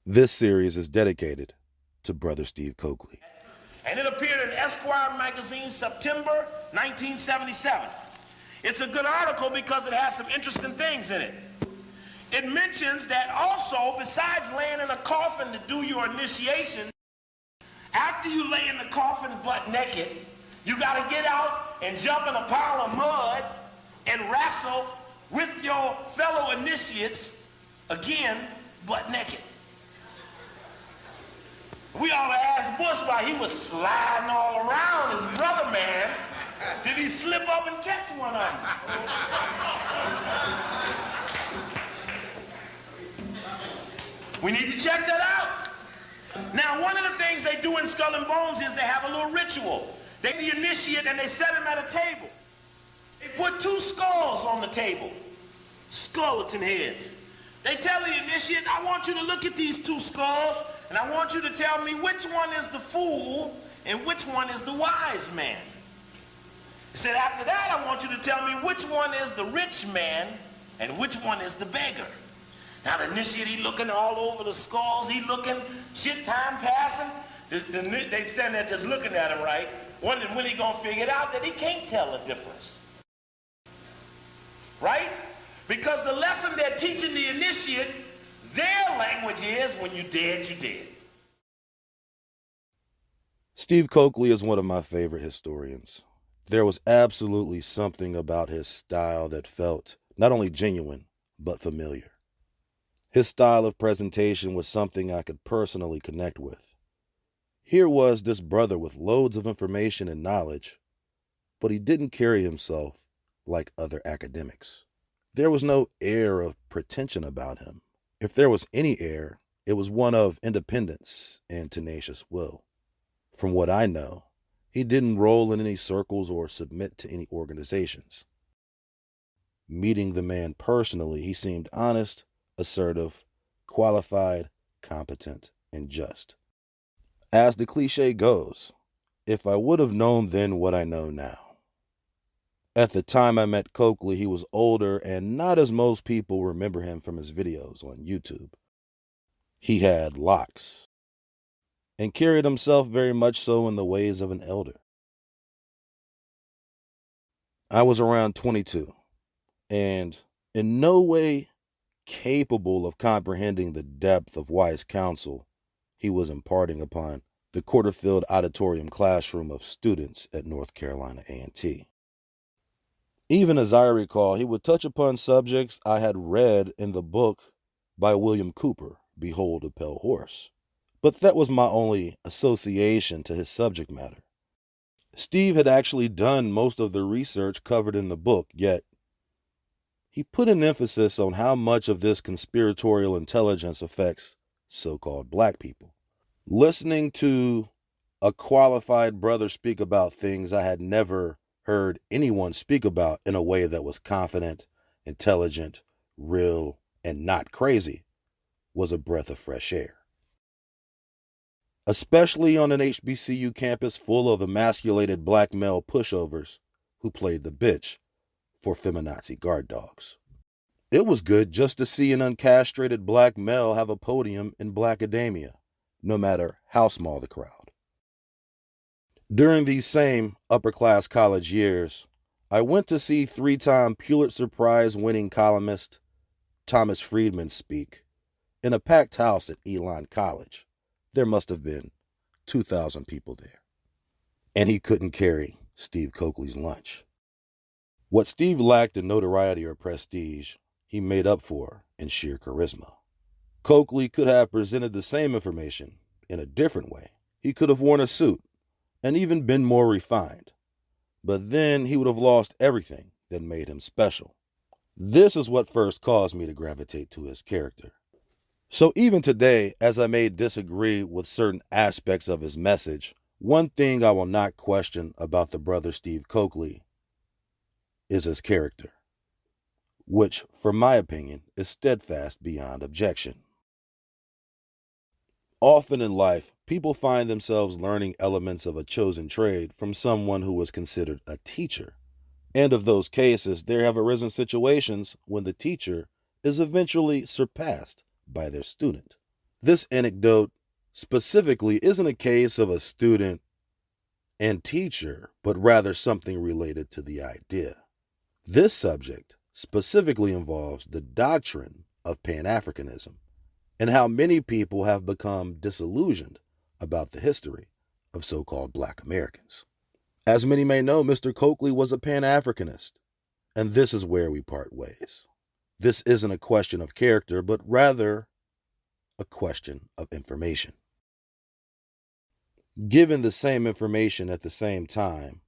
This series is dedicated to Brother Steve Coakley. And it appeared in Esquire magazine, September 1977. It's a good article because it has some interesting things in it. It mentions that also, besides laying in a coffin to do your initiation, after you lay in the coffin butt naked, you got to get out and jump in a pile of mud and wrestle with your fellow initiates, again, butt naked. We ought to ask Bush why he was sliding all around his brother, man. Did he slip up and catch one of them? We need to check that out. Now, one of the things they do in Skull and Bones is they have a little ritual. They the initiate and they set him at a table. They put two skulls on the table, skeleton heads. They tell the initiate, I want you to look at these two skulls, and I want you to tell me which one is the fool and which one is the wise man. He said, after that, I want you to tell me which one is the rich man and which one is the beggar. Now, the initiate, he looking all over the skulls, he looking, shit time passing. They stand there just looking at him, right? Wondering when he gonna figure it out that he can't tell the difference. Right? Because the lesson they're teaching the initiate, their language is, when you're dead, you're dead. Steve Coakley is one of my favorite historians. There was absolutely something about his style that felt not only genuine, but familiar. His style of presentation was something I could personally connect with. Here was this brother with loads of information and knowledge, but he didn't carry himself like other academics. There was no air of pretension about him. If there was any air, it was one of independence and tenacious will. From what I know, he didn't roll in any circles or submit to any organizations. Meeting the man personally, he seemed honest, assertive, qualified, competent, and just. As the cliche goes, if I would have known then what I know now. At the time I met Coakley, he was older and not as most people remember him from his videos on YouTube. He had locks and carried himself very much so in the ways of an elder. I was around 22 and in no way capable of comprehending the depth of wise counsel he was imparting upon the Quarterfield Auditorium classroom of students at North Carolina A&T. Even as I recall, he would touch upon subjects I had read in the book by William Cooper, Behold a Pale Horse. But that was my only association to his subject matter. Steve had actually done most of the research covered in the book, yet he put an emphasis on how much of this conspiratorial intelligence affects so-called black people. Listening to a qualified brother speak about things I had never heard anyone speak about in a way that was confident, intelligent, real, and not crazy was a breath of fresh air. Especially on an HBCU campus full of emasculated black male pushovers who played the bitch for feminazi guard dogs. It was good just to see an uncastrated black male have a podium in black academia, no matter how small the crowd. During these same upper-class college years, I went to see three-time Pulitzer Prize-winning columnist Thomas Friedman speak in a packed house at Elon College. There must have been 2,000 people there. And he couldn't carry Steve Coakley's lunch. What Steve lacked in notoriety or prestige, he made up for in sheer charisma. Coakley could have presented the same information in a different way. He could have worn a suit and even been more refined. But then he would have lost everything that made him special. This is what first caused me to gravitate to his character. So even today, as I may disagree with certain aspects of his message, one thing I will not question about the brother Steve Coakley is his character, which, from my opinion, is steadfast beyond objection. Often in life, people find themselves learning elements of a chosen trade from someone who was considered a teacher. And of those cases, there have arisen situations when the teacher is eventually surpassed by their student. This anecdote specifically isn't a case of a student and teacher, but rather something related to the idea. This subject specifically involves the doctrine of Pan-Africanism and how many people have become disillusioned about the history of so-called Black Americans. As many may know, Mr. Coakley was a Pan-Africanist, and this is where we part ways. This isn't a question of character, but rather a question of information. Given the same information at the same time,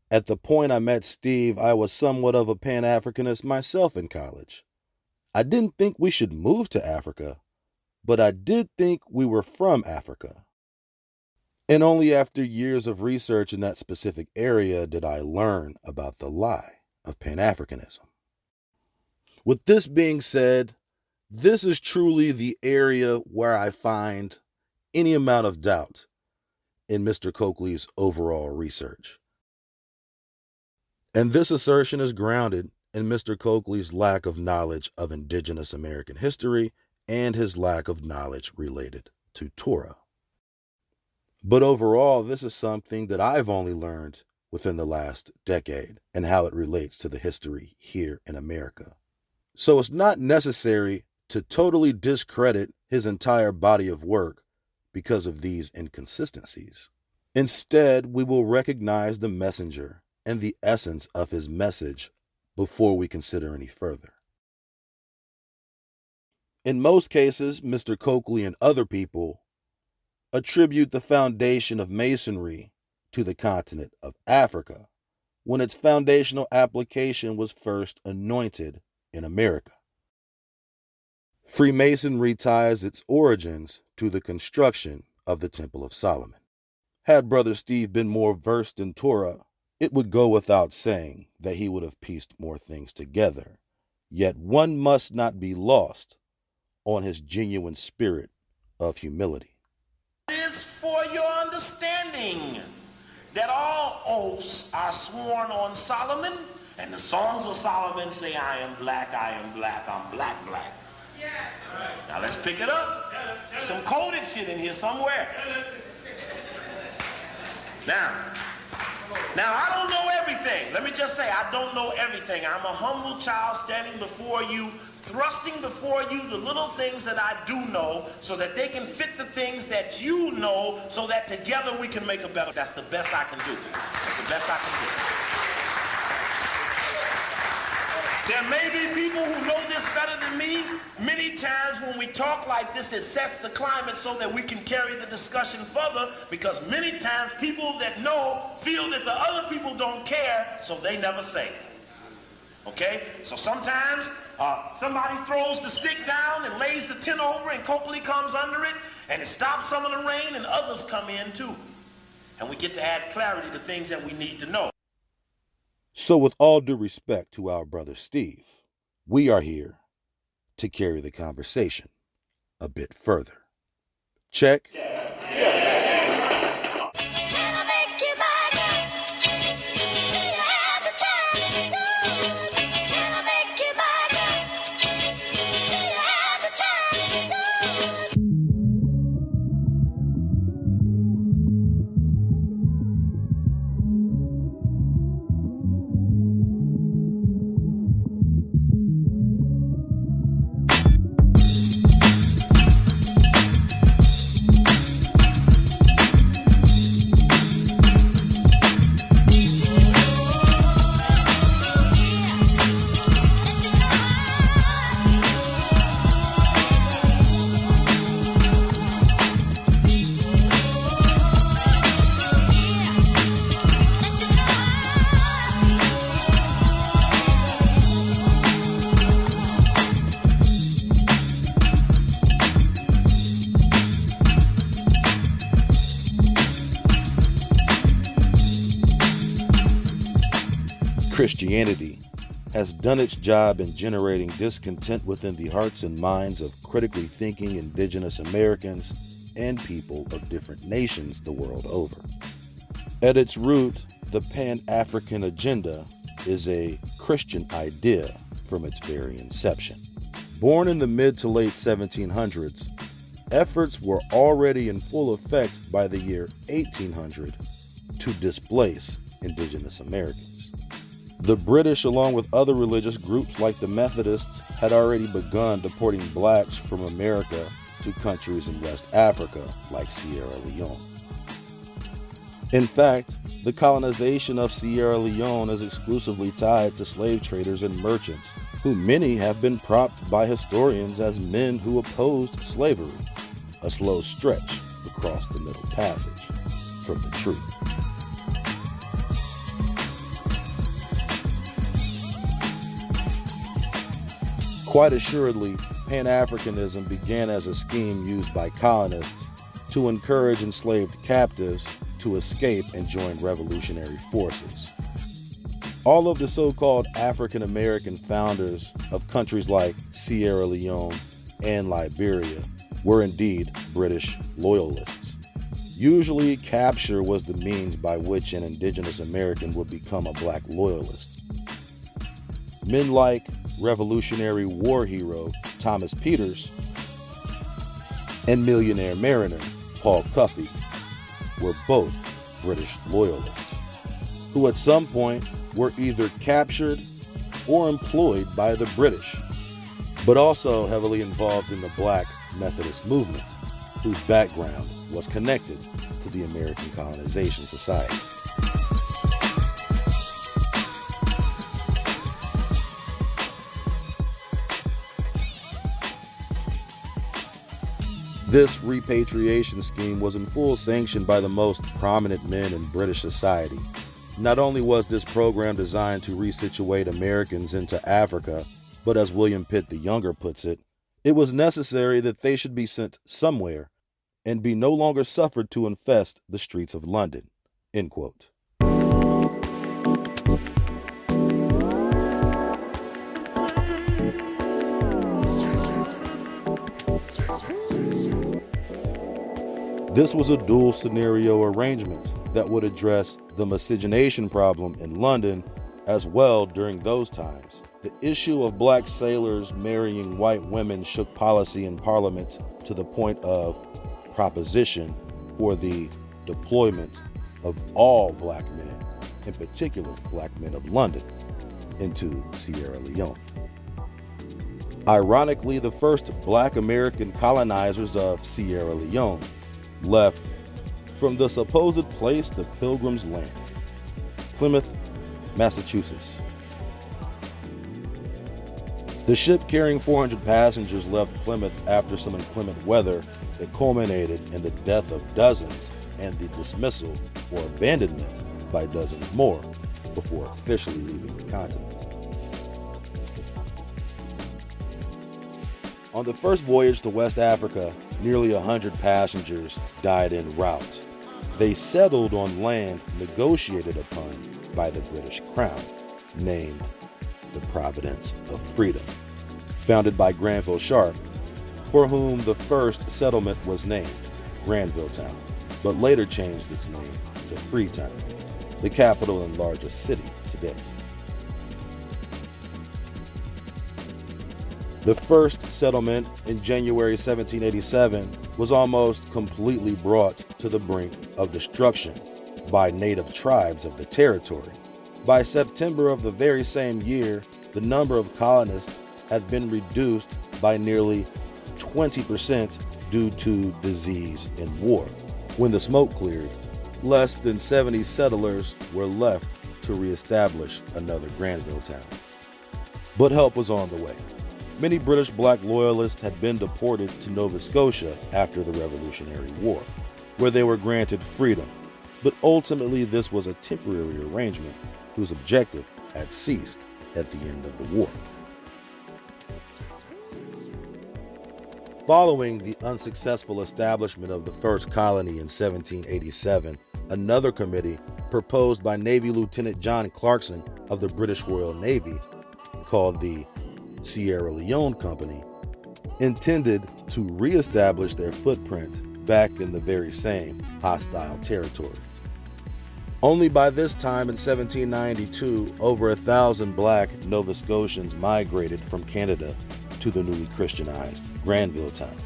at the point I met Steve, I was somewhat of a Pan-Africanist myself in college. I didn't think we should move to Africa, but I did think we were from Africa. And only after years of research in that specific area did I learn about the lie of Pan-Africanism. With this being said, this is truly the area where I find any amount of doubt in Mr. Coakley's overall research. And this assertion is grounded in Mr. Coakley's lack of knowledge of indigenous American history and his lack of knowledge related to Torah. But overall, this is something that I've only learned within the last decade and how it relates to the history here in America. So it's not necessary to totally discredit his entire body of work because of these inconsistencies. Instead, we will recognize the messenger and the essence of his message before we consider any further. In most cases, Mr. Coakley and other people attribute the foundation of Masonry to the continent of Africa, when its foundational application was first anointed in America. Freemasonry ties its origins to the construction of the Temple of Solomon. Had Brother Steve been more versed in Torah, it would go without saying that he would have pieced more things together. Yet one must not be lost on his genuine spirit of humility. It is for your understanding that all oaths are sworn on Solomon, and the songs of Solomon say, I am black, I'm black, black. Yeah. Now let's pick it up. Some coded shit in here somewhere. Now, I don't know everything. Let me just say, I don't know everything. I'm a humble child standing before you, thrusting before you the little things that I do know so that they can fit the things that you know so that together we can make a better. That's the best I can do. That's the best I can do. There may be people who know this better than me. Many times when we talk like this, it sets the climate so that we can carry the discussion further, because many times people that know feel that the other people don't care, so they never say it. Okay? So sometimes somebody throws the stick down and lays the tin over, and Coakley comes under it, and it stops some of the rain, and others come in too. And we get to add clarity to things that we need to know. So with all due respect to our brother Steve, we are here to carry the conversation a bit further. Check. Christianity has done its job in generating discontent within the hearts and minds of critically thinking indigenous Americans and people of different nations the world over. At its root, the Pan-African agenda is a Christian idea from its very inception. Born in the mid to late 1700s, efforts were already in full effect by the year 1800 to displace indigenous Americans. The British, along with other religious groups like the Methodists, had already begun deporting blacks from America to countries in West Africa like Sierra Leone. In fact, the colonization of Sierra Leone is exclusively tied to slave traders and merchants, who many have been propped by historians as men who opposed slavery, a slow stretch across the Middle Passage from the truth. Quite assuredly, Pan-Africanism began as a scheme used by colonists to encourage enslaved captives to escape and join revolutionary forces. All of the so-called African American founders of countries like Sierra Leone and Liberia were indeed British loyalists. Usually, capture was the means by which an indigenous American would become a black loyalist. Men like Revolutionary War hero Thomas Peters and millionaire mariner Paul Cuffey were both British loyalists, who at some point were either captured or employed by the British, but also heavily involved in the Black Methodist movement, whose background was connected to the American Colonization Society. This repatriation scheme was in full sanction by the most prominent men in British society. Not only was this program designed to resituate Americans into Africa, but as William Pitt the Younger puts it, it was necessary that they should be sent somewhere and be no longer suffered to infest the streets of London. End quote. This was a dual scenario arrangement that would address the miscegenation problem in London as well. During those times, the issue of black sailors marrying white women shook policy in Parliament to the point of proposition for the deployment of all black men, in particular black men of London, into Sierra Leone. Ironically, the first black American colonizers of Sierra Leone left from the supposed place the Pilgrims landed, Plymouth, Massachusetts. The ship carrying 400 passengers left Plymouth after some inclement weather that culminated in the death of dozens and the dismissal or abandonment by dozens more before officially leaving the continent. On the first voyage to West Africa, nearly 100 passengers died en route. They settled on land negotiated upon by the British Crown, named the Providence of Freedom, founded by Granville Sharp, for whom the first settlement was named Granville Town, but later changed its name to Freetown, the capital and largest city today. The first settlement in January 1787 was almost completely brought to the brink of destruction by native tribes of the territory. By September of the very same year, the number of colonists had been reduced by nearly 20% due to disease and war. When the smoke cleared, less than 70 settlers were left to reestablish another Granville town. But help was on the way. Many British black loyalists had been deported to Nova Scotia after the Revolutionary War, where they were granted freedom. But ultimately, this was a temporary arrangement whose objective had ceased at the end of the war. Following the unsuccessful establishment of the first colony in 1787, another committee proposed by Navy Lieutenant John Clarkson of the British Royal Navy, called the Sierra Leone Company, intended to reestablish their footprint back in the very same hostile territory. Only by this time in 1792, over 1,000 black Nova Scotians migrated from Canada to the newly Christianized Granville town.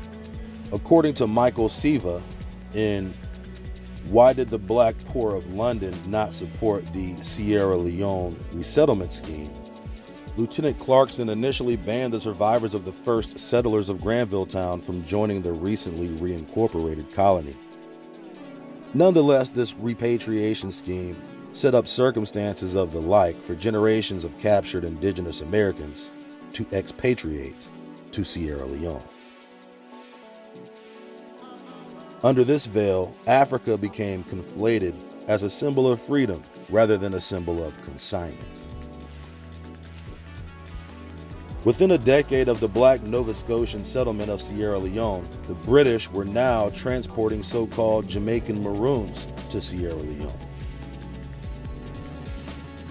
According to Michael Siva in Why Did the Black Poor of London Not Support the Sierra Leone Resettlement Scheme, Lieutenant Clarkson initially banned the survivors of the first settlers of Granville-town from joining the recently reincorporated colony. Nonetheless, this repatriation scheme set up circumstances of the like for generations of captured indigenous Americans to expatriate to Sierra Leone. Under this veil, Africa became conflated as a symbol of freedom rather than a symbol of consignment. Within a decade of the Black Nova Scotian settlement of Sierra Leone, the British were now transporting so-called Jamaican Maroons to Sierra Leone.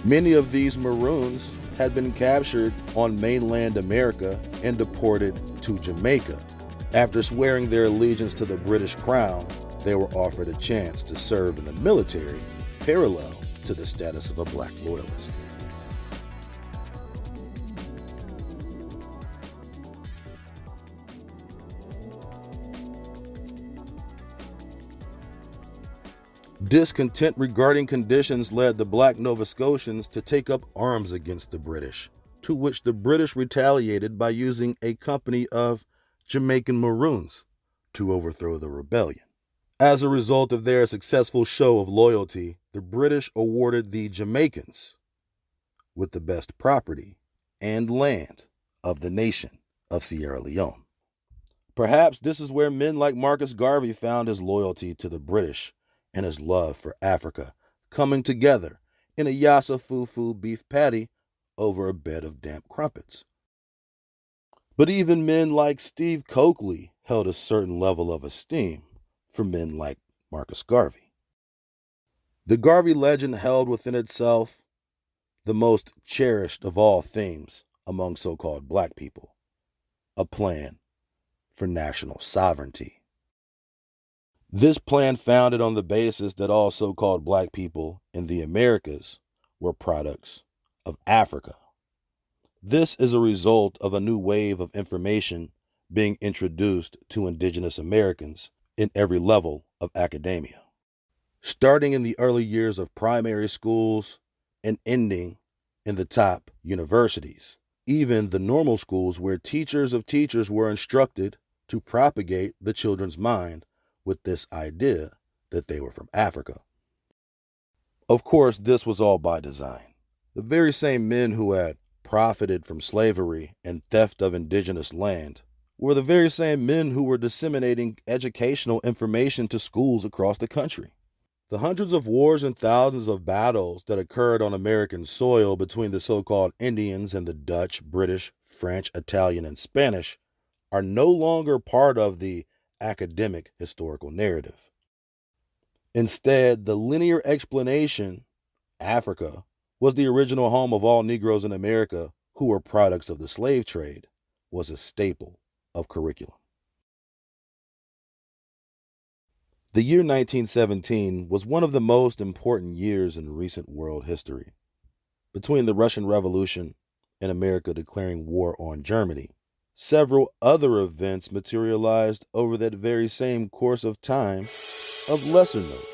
Many of these Maroons had been captured on mainland America and deported to Jamaica. After swearing their allegiance to the British Crown, they were offered a chance to serve in the military, parallel to the status of a black loyalist. Discontent regarding conditions led the Black Nova Scotians to take up arms against the British, to which the British retaliated by using a company of Jamaican Maroons to overthrow the rebellion. As a result of their successful show of loyalty, the British awarded the Jamaicans with the best property and land of the nation of Sierra Leone. Perhaps this is where men like Marcus Garvey found his loyalty to the British and his love for Africa coming together in a yassa fufu beef patty over a bed of damp crumpets. But even men like Steve Coakley held a certain level of esteem for men like Marcus Garvey. The Garvey legend held within itself the most cherished of all themes among so-called black people, a plan for national sovereignty. This plan founded on the basis that all so-called black people in the Americas were products of Africa. This is a result of a new wave of information being introduced to indigenous Americans in every level of academia, starting in the early years of primary schools and ending in the top universities, even the normal schools where teachers of teachers were instructed to propagate the children's mind with this idea that they were from Africa. Of course, this was all by design. The very same men who had profited from slavery and theft of indigenous land were the very same men who were disseminating educational information to schools across the country. The hundreds of wars and thousands of battles that occurred on American soil between the so-called Indians and the Dutch, British, French, Italian, and Spanish are no longer part of the academic historical narrative. Instead, the linear explanation, Africa, was the original home of all Negroes in America who were products of the slave trade, was a staple of curriculum. The year 1917 was one of the most important years in recent world history. Between the Russian Revolution and America declaring war on Germany, several other events materialized over that very same course of time of lesser note.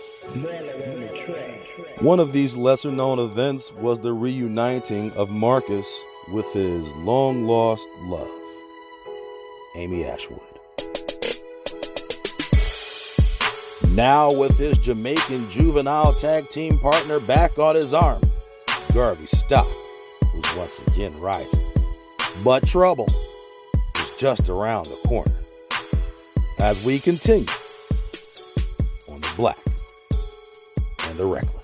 One of these lesser-known events was the reuniting of Marcus with his long-lost love, Amy Ashwood. Now with his Jamaican juvenile tag team partner back on his arm, Garvey's stock was once again rising. But trouble is just around the corner as we continue on the Black and the Reckless.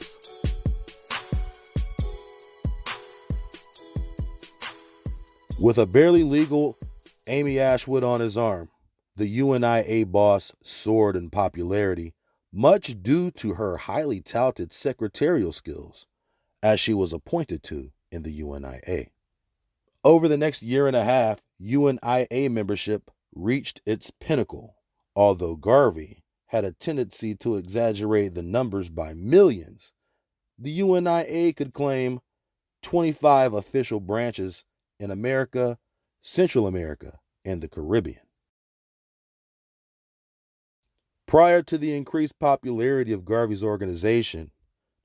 With a barely legal Amy Ashwood on his arm, the UNIA boss soared in popularity, much due to her highly touted secretarial skills, as she was appointed to in the UNIA. Over the next year and a half, UNIA membership reached its pinnacle, although Garvey had a tendency to exaggerate the numbers by millions. The UNIA could claim 25 official branches in America, Central America, and the Caribbean. Prior to the increased popularity of Garvey's organization,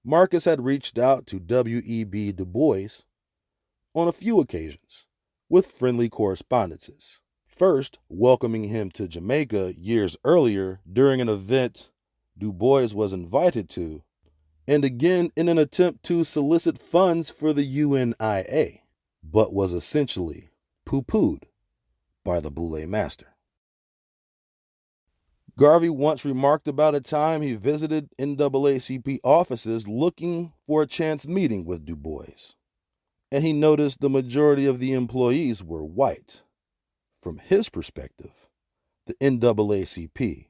Marcus had reached out to W.E.B. Du Bois on a few occasions, with friendly correspondences. First, welcoming him to Jamaica years earlier during an event Du Bois was invited to, and again in an attempt to solicit funds for the UNIA, but was essentially poo-pooed by the Boule master. Garvey once remarked about a time he visited NAACP offices looking for a chance meeting with Du Bois, and he noticed the majority of the employees were white. From his perspective, the NAACP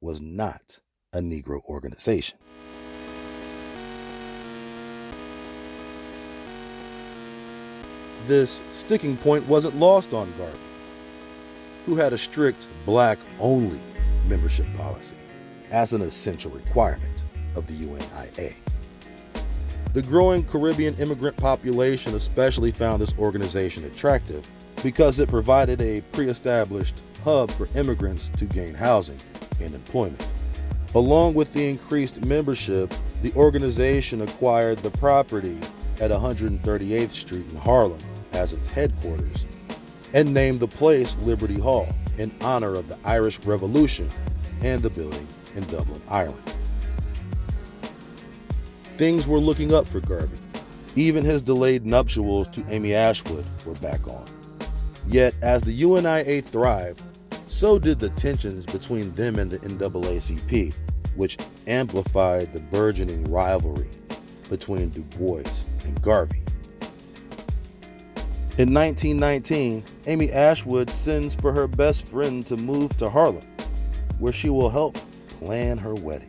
was not a Negro organization. This sticking point wasn't lost on Garvey, who had a strict black-only membership policy as an essential requirement of the UNIA. The growing Caribbean immigrant population especially found this organization attractive because it provided a pre-established hub for immigrants to gain housing and employment. Along with the increased membership, the organization acquired the property at 138th Street in Harlem as its headquarters and named the place Liberty Hall in honor of the Irish Revolution and the building in Dublin, Ireland. Things were looking up for Garvey. Even his delayed nuptials to Amy Ashwood were back on. Yet, as the UNIA thrived, so did the tensions between them and the NAACP, which amplified the burgeoning rivalry between Du Bois and Garvey. In 1919, Amy Ashwood sends for her best friend to move to Harlem, where she will help plan her wedding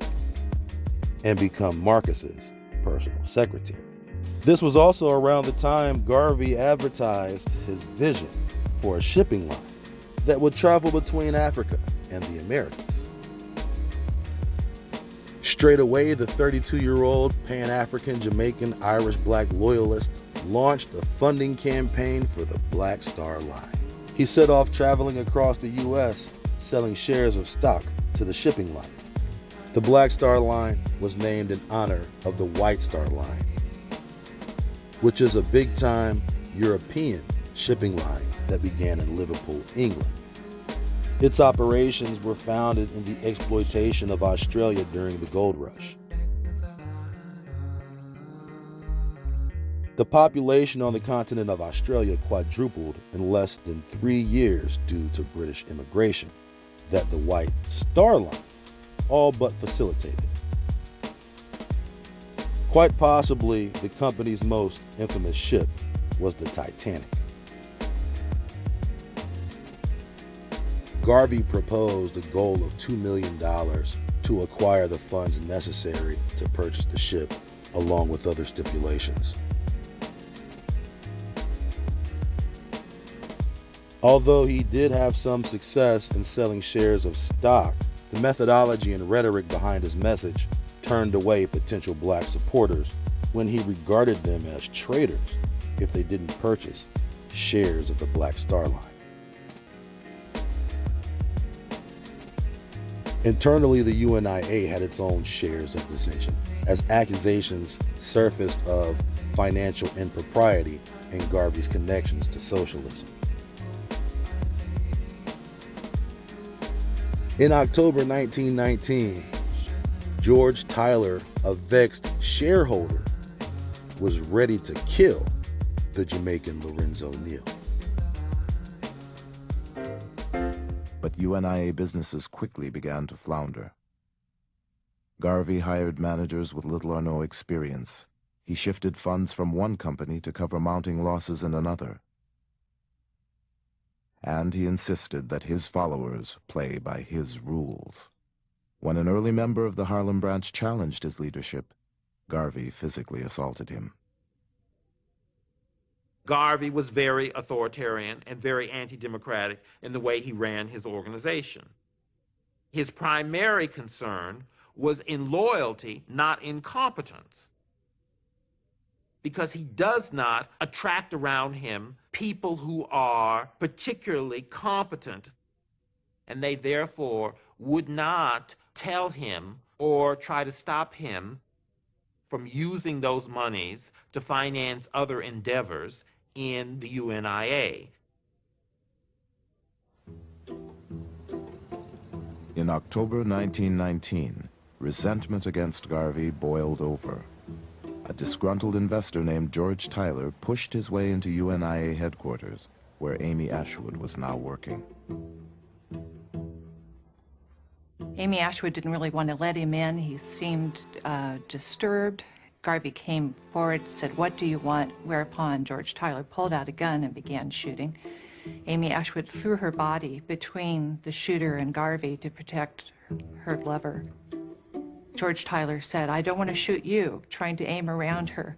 and become Marcus's personal secretary. This was also around the time Garvey advertised his vision for a shipping line that would travel between Africa and the Americas. Straight away, the 32-year-old Pan-African Jamaican Irish black loyalist launched a funding campaign for the Black Star Line. He set off traveling across the U.S., selling shares of stock to the shipping line. The Black Star Line was named in honor of the White Star Line, which is a big-time European shipping line that began in Liverpool, England. Its operations were founded in the exploitation of Australia during the gold rush. The population on the continent of Australia quadrupled in less than 3 years due to British immigration that the White Star Line all but facilitated. Quite possibly, the company's most infamous ship was the Titanic. Garvey proposed a goal of $2 million to acquire the funds necessary to purchase the ship, along with other stipulations. Although he did have some success in selling shares of stock, the methodology and rhetoric behind his message turned away potential black supporters when he regarded them as traitors if they didn't purchase shares of the Black Star Line. Internally, the UNIA had its own shares of dissension, as accusations surfaced of financial impropriety and Garvey's connections to socialism. In October 1919, George Tyler, a vexed shareholder, was ready to kill the Jamaican Lorenzo Neal. But UNIA businesses quickly began to flounder. Garvey hired managers with little or no experience. He shifted funds from one company to cover mounting losses in another. And he insisted that his followers play by his rules. When an early member of the Harlem branch challenged his leadership, Garvey physically assaulted him. Garvey was very authoritarian and very anti-democratic in the way he ran his organization. His primary concern was in loyalty, not in competence, because he does not attract around him people who are particularly competent, and they therefore would not tell him or try to stop him from using those monies to finance other endeavors in the UNIA. In October 1919, resentment against Garvey boiled over. A disgruntled investor named George Tyler pushed his way into UNIA headquarters, where Amy Ashwood was now working. Amy Ashwood didn't really want to let him in. He seemed disturbed. Garvey came forward, said, "What do you want?" Whereupon George Tyler pulled out a gun and began shooting. Amy Ashwood threw her body between the shooter and Garvey to protect her lover. George Tyler said, "I don't want to shoot you," trying to aim around her.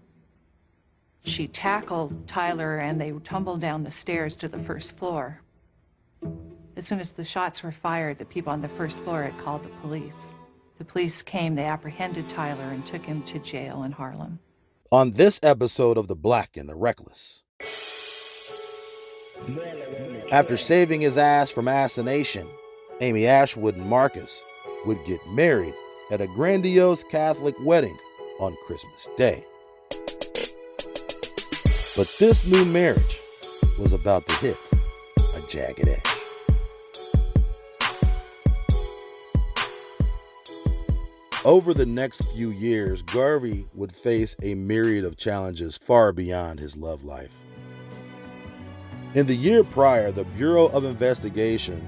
She tackled Tyler and they tumbled down the stairs to the first floor. As soon as the shots were fired, the people on the first floor had called the police. The police came, they apprehended Tyler and took him to jail in Harlem. On this episode of The Black and the Reckless, after saving his ass from assassination, Amy Ashwood and Marcus would get married at a grandiose Catholic wedding on Christmas Day. But this new marriage was about to hit a jagged edge. Over the next few years, Garvey would face a myriad of challenges far beyond his love life. In the year prior, the Bureau of Investigation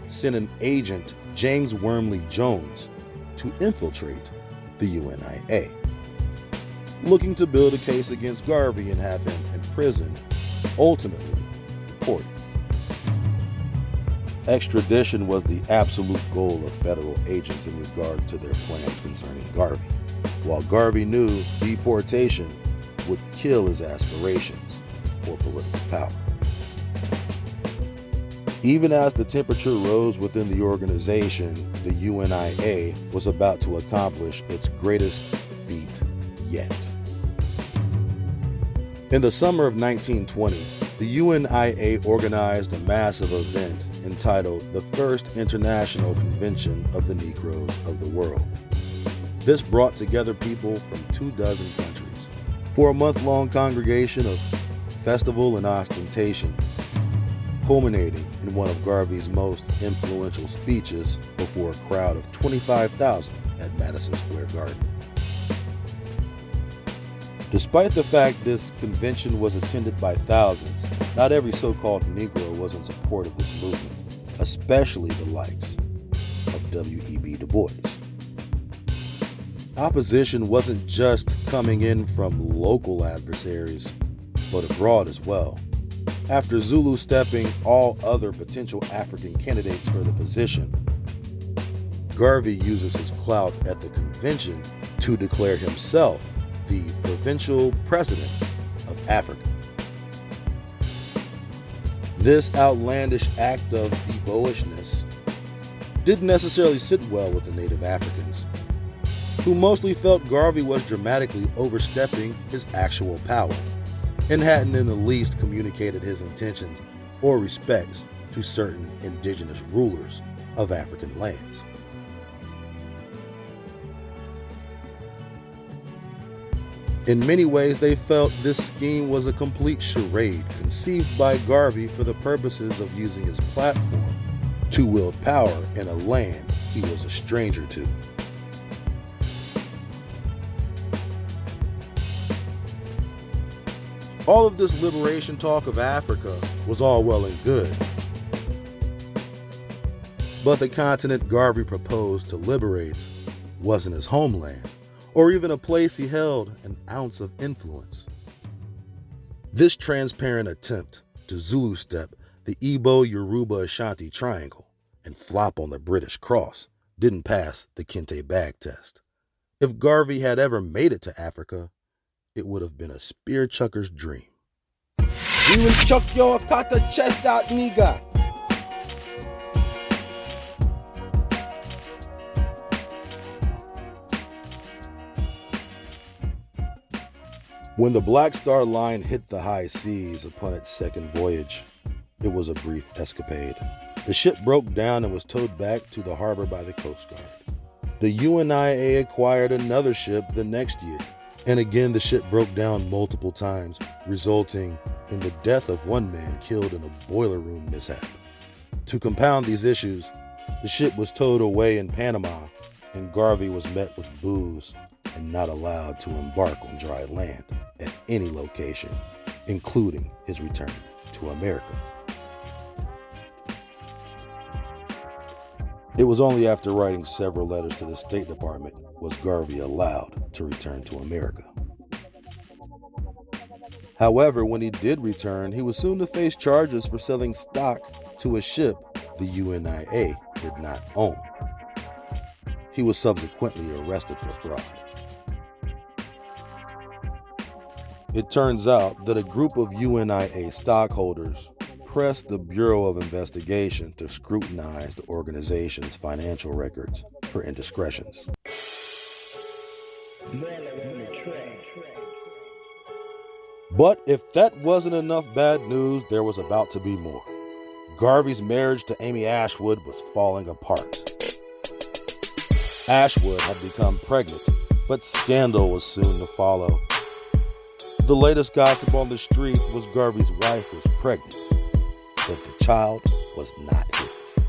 sent an agent, James Wormley Jones, to infiltrate the UNIA, looking to build a case against Garvey and have him imprisoned, ultimately deported. Extradition was the absolute goal of federal agents in regard to their plans concerning Garvey, while Garvey knew deportation would kill his aspirations for political power. Even as the temperature rose within the organization, the UNIA was about to accomplish its greatest feat yet. In the summer of 1920, the UNIA organized a massive event entitled the First International Convention of the Negroes of the World. This brought together people from 24 countries for a month-long congregation of festival and ostentation, culminating in one of Garvey's most influential speeches before a crowd of 25,000 at Madison Square Garden. Despite the fact this convention was attended by thousands, not every so-called Negro was in support of this movement, especially the likes of W.E.B. Du Bois. Opposition wasn't just coming in from local adversaries, but abroad as well. After Zulu stepping all other potential African candidates for the position, Garvey uses his clout at the convention to declare himself the provincial president of Africa. This outlandish act of deboishness didn't necessarily sit well with the native Africans, who mostly felt Garvey was dramatically overstepping his actual power and hadn't in the least communicated his intentions or respects to certain indigenous rulers of African lands. In many ways, they felt this scheme was a complete charade conceived by Garvey for the purposes of using his platform to wield power in a land he was a stranger to. All of this liberation talk of Africa was all well and good, but the continent Garvey proposed to liberate wasn't his homeland, or even a place he held an ounce of influence. This transparent attempt to Zulu step the Igbo-Yoruba-Ashanti triangle and flop on the British cross didn't pass the Kente bag test. If Garvey had ever made it to Africa, it would have been a spear chucker's dream. We will chuck your kata chest out, nigga. When the Black Star Line hit the high seas upon its second voyage, it was a brief escapade. The ship broke down and was towed back to the harbor by the Coast Guard. The UNIA acquired another ship the next year, and again the ship broke down multiple times, resulting in the death of one man killed in a boiler room mishap. To compound these issues, the ship was towed away in Panama, and Garvey was met with boos and not allowed to embark on dry land at any location, including his return to America. It was only after writing several letters to the State Department was Garvey allowed to return to America. However, when he did return, he was soon to face charges for selling stock to a ship the UNIA did not own. He was subsequently arrested for fraud. It turns out that a group of UNIA stockholders pressed the Bureau of Investigation to scrutinize the organization's financial records for indiscretions. But if that wasn't enough bad news, there was about to be more. Garvey's marriage to Amy Ashwood was falling apart. Ashwood had become pregnant, but scandal was soon to follow. The latest gossip on the street was Garvey's wife was pregnant, but the child was not his.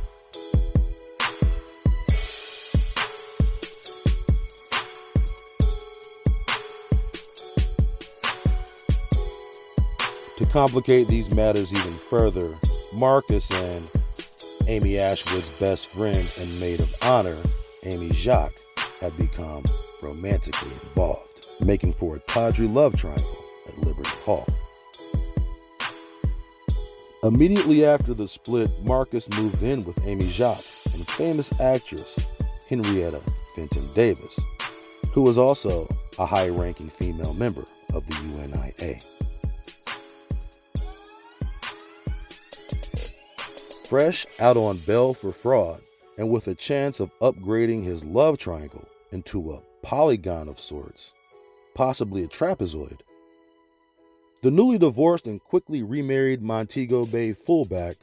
To complicate these matters even further, Marcus and Amy Ashwood's best friend and maid of honor, Amy Jacques, had become romantically involved, making for a tawdry love triangle at Liberty Hall. Immediately after the split, Marcus moved in with Amy Jacques and famous actress Henrietta Fenton Davis, who was also a high-ranking female member of the UNIA. Fresh out on bail for fraud, and with a chance of upgrading his love triangle into a polygon of sorts, possibly a trapezoid, the newly divorced and quickly remarried Montego Bay fullback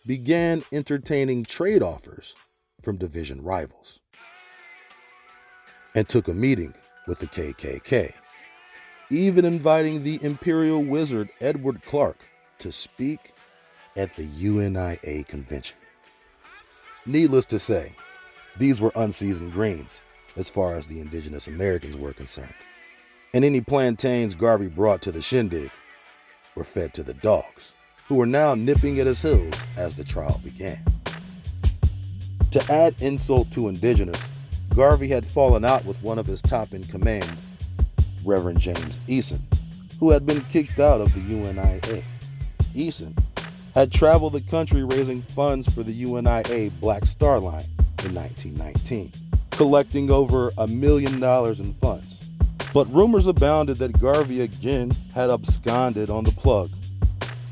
began entertaining trade offers from division rivals and took a meeting with the KKK, even inviting the Imperial Wizard Edward Clark to speak at the UNIA convention. Needless to say, these were unseasoned greens as far as the indigenous Americans were concerned, and any plantains Garvey brought to the shindig were fed to the dogs, who were now nipping at his heels as the trial began. To add insult to indigenous, Garvey had fallen out with one of his top-in-command, Reverend James Eason, who had been kicked out of the UNIA. Eason had traveled the country raising funds for the UNIA Black Star Line in 1919, collecting over $1 million in funds. But rumors abounded that Garvey again had absconded on the plug.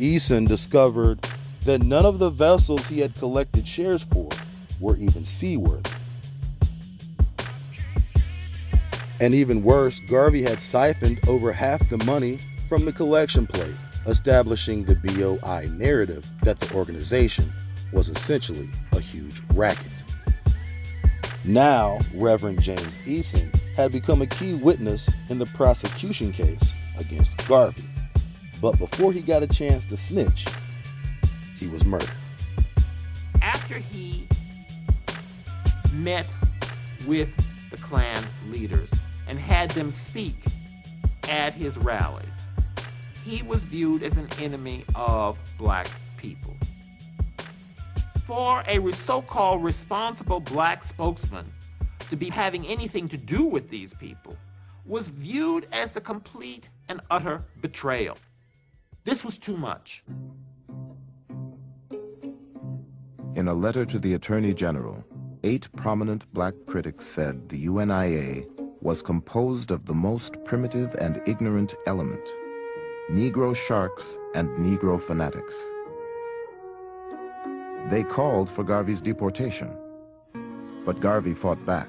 Eason discovered that none of the vessels he had collected shares for were even seaworthy. And even worse, Garvey had siphoned over half the money from the collection plate, establishing the BOI narrative that the organization was essentially a huge racket. Now, Reverend James Eason had become a key witness in the prosecution case against Garvey. But before he got a chance to snitch, he was murdered. After he met with the Klan leaders and had them speak at his rallies, he was viewed as an enemy of black people. For a so-called responsible black spokesman to be having anything to do with these people was viewed as a complete and utter betrayal. This was too much. In a letter to the Attorney General, 8 prominent black critics said the UNIA was composed of the most primitive and ignorant element, Negro sharks and Negro fanatics. They called for Garvey's deportation, but Garvey fought back.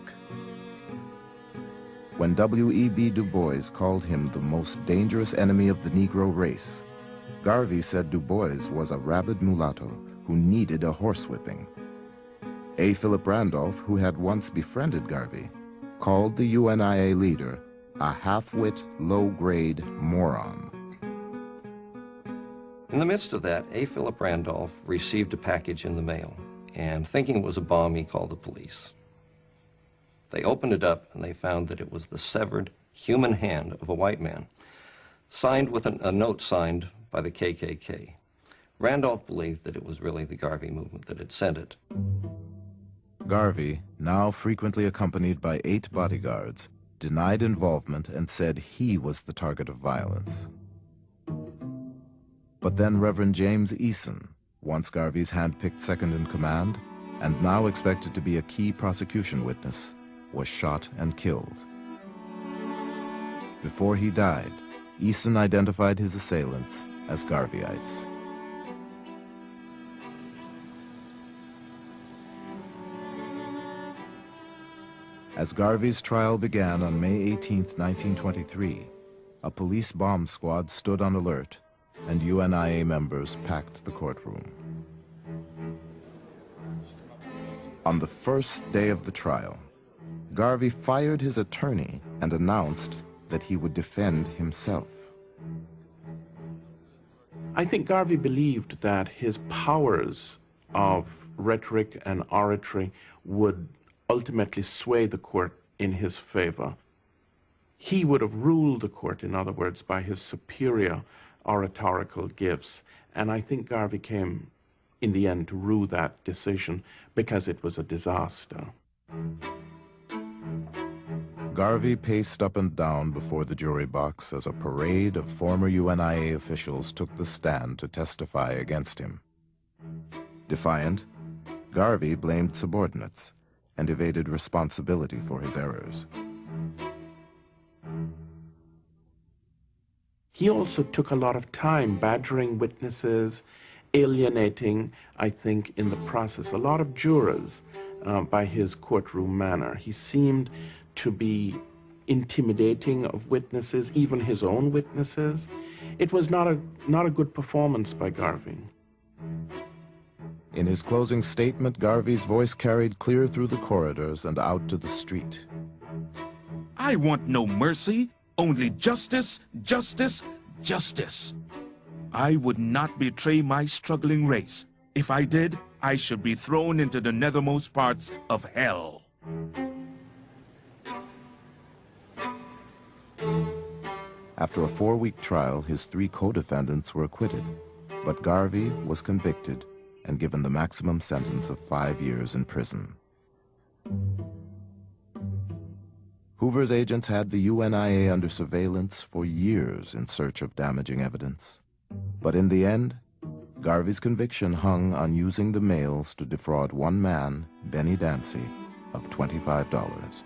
When W.E.B. Du Bois called him the most dangerous enemy of the Negro race, Garvey said Du Bois was a rabid mulatto who needed a horsewhipping. A. Philip Randolph, who had once befriended Garvey, called the UNIA leader a half-wit, low-grade moron. In the midst of that, A. Philip Randolph received a package in the mail, and thinking it was a bomb, he called the police. They opened it up, and they found that it was the severed human hand of a white man, signed with a note signed by the KKK. Randolph believed that it was really the Garvey movement that had sent it. Garvey, now frequently accompanied by 8 bodyguards, denied involvement and said he was the target of violence. But then Reverend James Eason, once Garvey's hand-picked second-in-command, and now expected to be a key prosecution witness, was shot and killed. Before he died, Eason identified his assailants as Garveyites. As Garvey's trial began on May 18, 1923, a police bomb squad stood on alert, and UNIA members packed the courtroom. On the first day of the trial, Garvey fired his attorney and announced that he would defend himself. I think Garvey believed that his powers of rhetoric and oratory would ultimately sway the court in his favor. He would have ruled the court, in other words, by his superior oratorical gifts. And I think Garvey came, in the end, to rue that decision because it was a disaster. Garvey paced up and down before the jury box as a parade of former UNIA officials took the stand to testify against him. Defiant, Garvey blamed subordinates and evaded responsibility for his errors. He also took a lot of time badgering witnesses, alienating, I think, in the process, a lot of jurors by his courtroom manner. He seemed to be intimidating of witnesses, even his own witnesses. It was not a good performance by Garvey. In his closing statement, Garvey's voice carried clear through the corridors and out to the street. I want no mercy, only justice, justice, justice. I would not betray my struggling race. If I did, I should be thrown into the nethermost parts of hell. After a 4-week trial, his 3 co-defendants were acquitted, but Garvey was convicted and given the maximum sentence of 5 years in prison. Hoover's agents had the UNIA under surveillance for years in search of damaging evidence. But in the end, Garvey's conviction hung on using the mails to defraud one man, Benny Dancy, of $25.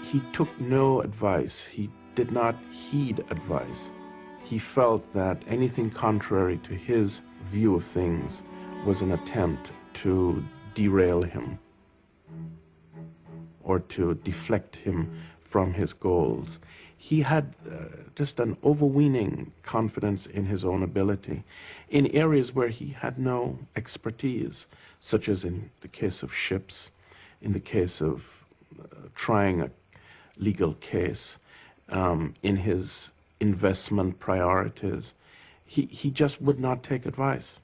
He took no advice. He did not heed advice. He felt that anything contrary to his view of things was an attempt to derail him or to deflect him from his goals. He had just an overweening confidence in his own ability in areas where he had no expertise, such as in the case of ships, in the case of trying a legal case, in his investment priorities. He just would not take advice.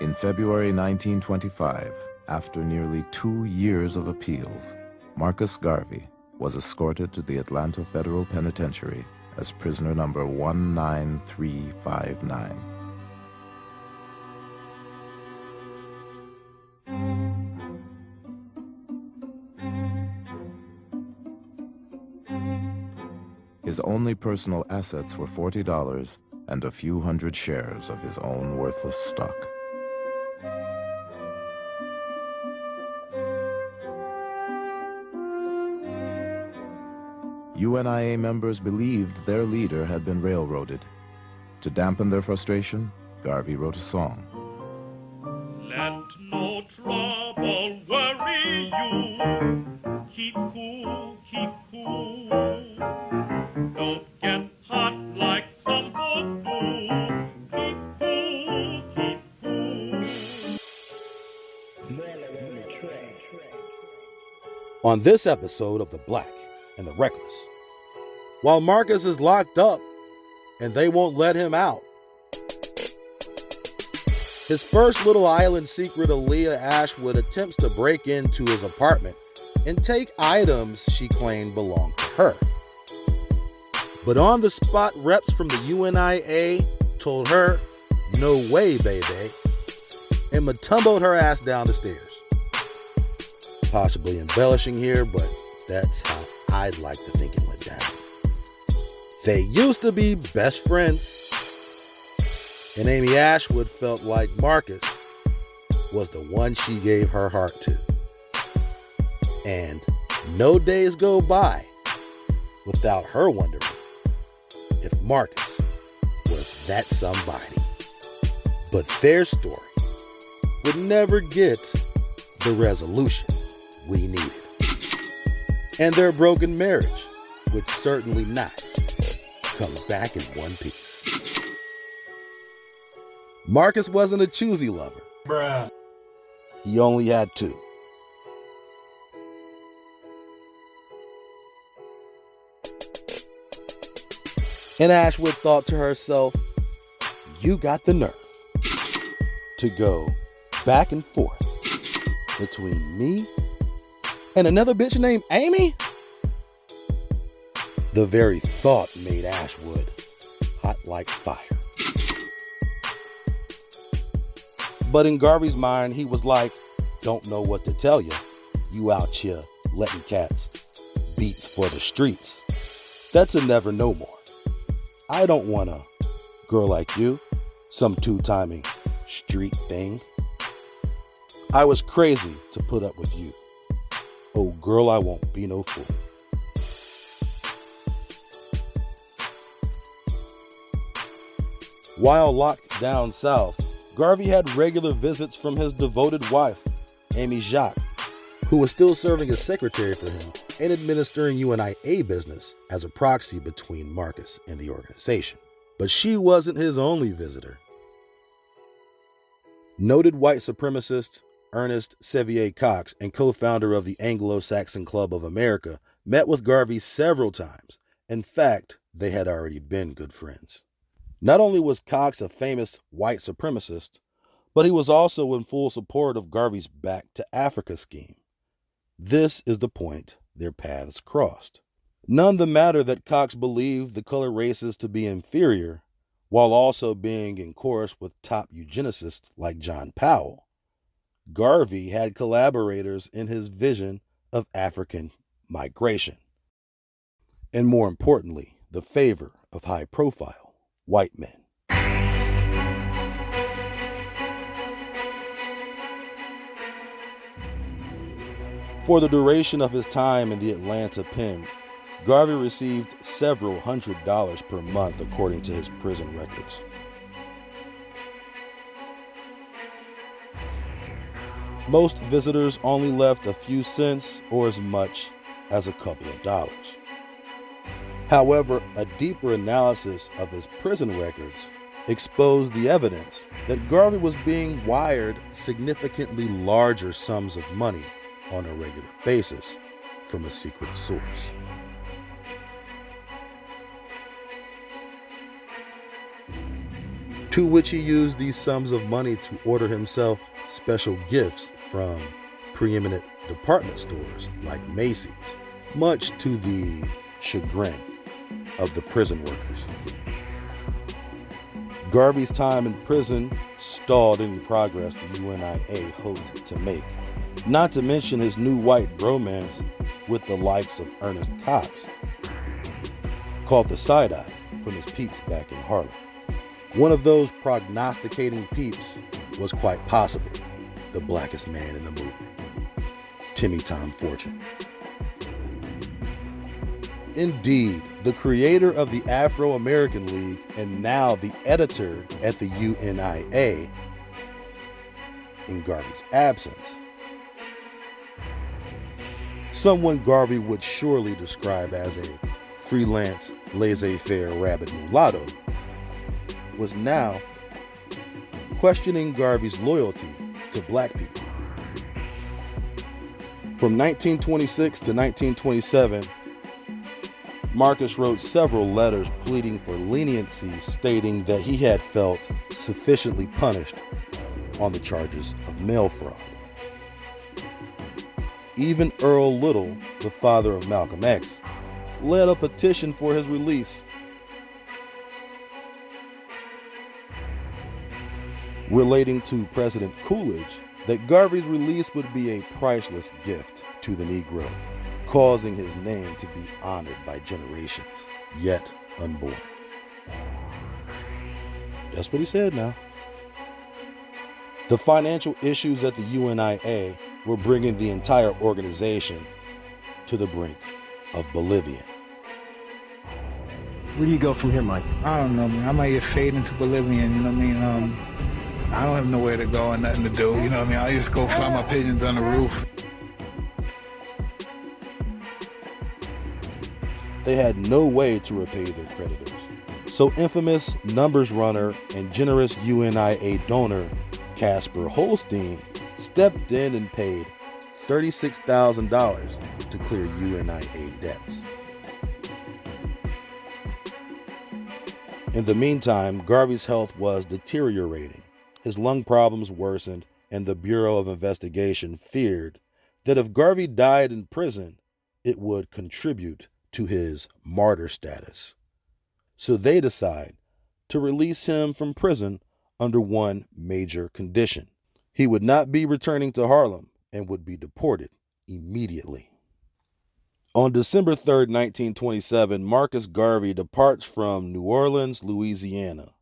In February 1925, after nearly 2 years of appeals, Marcus Garvey was escorted to the Atlanta Federal Penitentiary as prisoner number 19359. His only personal assets were $40 and a few hundred shares of his own worthless stock. UNIA members believed their leader had been railroaded. To dampen their frustration, Garvey wrote a song. Let no trouble worry you. Keep cool, keep cool. Don't get high. On this episode of The Black and the Reckless, while Marcus is locked up and they won't let him out, his first little island secret, Aaliyah Ashwood, attempts to break into his apartment and take items she claimed belonged to her. But on the spot, reps from the UNIA told her, "No way, baby," and matumboed her ass down the stairs. Possibly embellishing here, but that's how I'd like to think it went down. They used to be best friends, and Amy Ashwood felt like Marcus was the one she gave her heart to. And no days go by without her wondering if Marcus was that somebody. But their story would never get the resolution we needed. And their broken marriage would certainly not come back in one piece. Marcus wasn't a choosy lover. Bruh. He only had two. And Ashwood thought to herself, you got the nerve to go back and forth between me and another bitch named Amy? The very thought made Ashwood hot like fire. But in Garvey's mind, he was like, don't know what to tell you. You out here letting cats beats for the streets. That's a never no more. I don't want a girl like you, some two-timing street thing. I was crazy to put up with you. Oh, girl, I won't be no fool. While locked down south, Garvey had regular visits from his devoted wife, Amy Jacques, who was still serving as secretary for him and administering UNIA business as a proxy between Marcus and the organization. But she wasn't his only visitor. Noted white supremacist Ernest Sevier Cox and co-founder of the Anglo-Saxon Club of America met with Garvey several times. In fact, they had already been good friends. Not only was Cox a famous white supremacist, but he was also in full support of Garvey's Back to Africa scheme. This is the point their paths crossed. None the matter that Cox believed the colored races to be inferior, while also being in chorus with top eugenicists like John Powell. Garvey had collaborators in his vision of African migration. And more importantly, the favor of high-profile white men. For the duration of his time in the Atlanta pen, Garvey received several $100s per month according to his prison records. Most visitors only left a few cents or as much as a couple of dollars. However, a deeper analysis of his prison records exposed the evidence that Garvey was being wired significantly larger sums of money on a regular basis from a secret source. To which he used these sums of money to order himself special gifts from preeminent department stores like Macy's, much to the chagrin of the prison workers. Garvey's time in prison stalled any progress the UNIA hoped to make, not to mention his new white bromance with the likes of Ernest Cox, called the side-eye from his peeps back in Harlem. One of those prognosticating peeps was quite possibly the blackest man in the movement, Timmy Tom Fortune. Indeed, the creator of the Afro-American League and now the editor at the UNIA, in Garvey's absence. Someone Garvey would surely describe as a freelance, laissez-faire rabbit mulatto, was now questioning Garvey's loyalty to black people. From 1926 to 1927, Marcus wrote several letters pleading for leniency, stating that he had felt sufficiently punished on the charges of mail fraud. Even Earl Little, the father of Malcolm X, led a petition for his release, relating to President Coolidge that Garvey's release would be a priceless gift to the Negro, causing his name to be honored by generations yet unborn. That's what he said now. The financial issues at the UNIA were bringing the entire organization to the brink of Bolivian. Where do you go from here, Mike? I don't know, man. I might get fade into Bolivian, you know what I mean? I don't have nowhere to go and nothing to do, you know what I mean? I just go fly my pigeons on the roof. They had no way to repay their creditors. So infamous numbers runner and generous UNIA donor Casper Holstein stepped in and paid $36,000 to clear UNIA debts. In the meantime, Garvey's health was deteriorating. His lung problems worsened, and the Bureau of Investigation feared that if Garvey died in prison, it would contribute to his martyr status. So they decide to release him from prison under one major condition. He would not be returning to Harlem and would be deported immediately. On December 3rd, 1927, Marcus Garvey departs from New Orleans, Louisiana,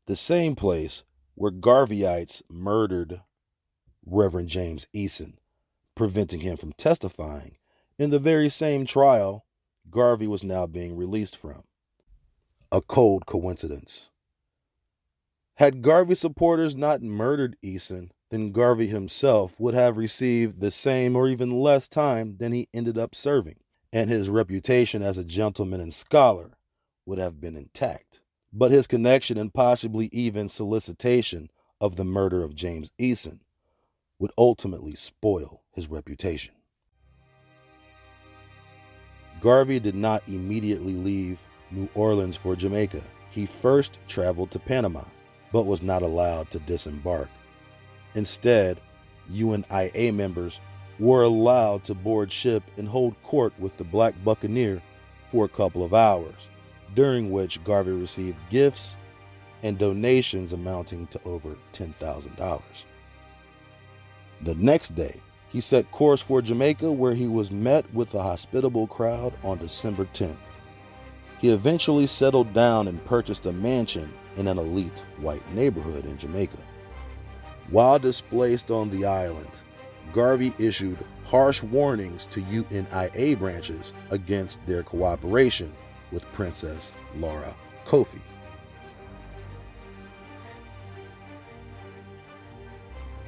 the same place where Garveyites murdered Reverend James Eason, preventing him from testifying in the very same trial Garvey was now being released from. A cold coincidence. Had Garvey supporters not murdered Eason, then Garvey himself would have received the same or even less time than he ended up serving, and his reputation as a gentleman and scholar would have been intact. But his connection and possibly even solicitation of the murder of James Eason would ultimately spoil his reputation. Garvey did not immediately leave New Orleans for Jamaica. He first traveled to Panama, but was not allowed to disembark. Instead, UNIA members were allowed to board ship and hold court with the Black Buccaneer for a couple of hours, during which Garvey received gifts and donations amounting to over $10,000. The next day, he set course for Jamaica, where he was met with a hospitable crowd on December 10th. He eventually settled down and purchased a mansion in an elite white neighborhood in Jamaica. While displaced on the island, Garvey issued harsh warnings to UNIA branches against their cooperation with Princess Laura Kofi.